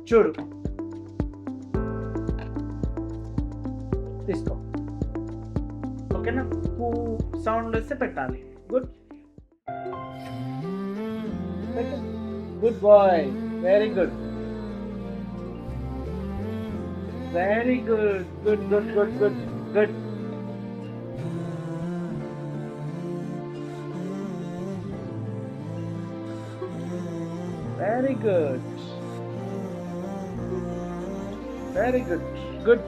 చూడు, తీసుకో. ఓకేనా? పూ సౌండ్ వస్తే పెట్టాలి. Good, good boy, very good, very good, good good good good good. Very good. Very good. Good.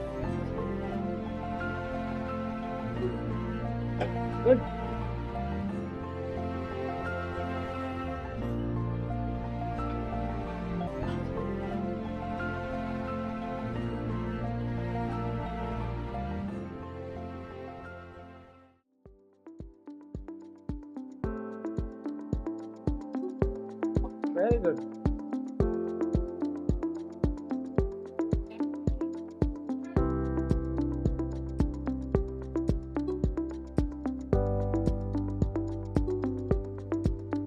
Good. Very good.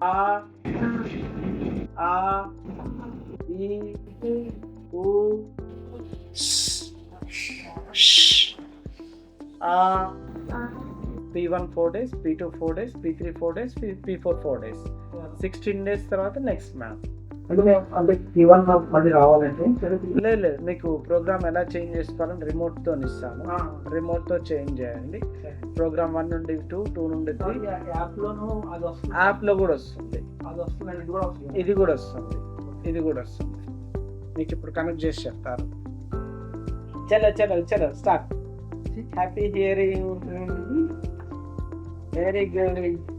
A, E, U, A. P1 4 days, P2 4 days, P3 4 days, P4 4 days. 16 days తర్వాత next ma'am. అంటే P1 మళ్ళీ రావాలంటే లేదు, మీకు programme ఎలా change చేసుకోవాలని రిమోట్తో ఇస్తాను. రిమోట్తో change చేయండి. ప్రోగ్రామ్ 1 నుండి 2, 2 నుండి 3. యాప్లో కూడా వస్తుంది. ఇది కూడా వస్తుంది. మీకు ఇప్పుడు కనెక్ట్ చేసి చెప్తారు. చలో start. Happy hearing. Very good.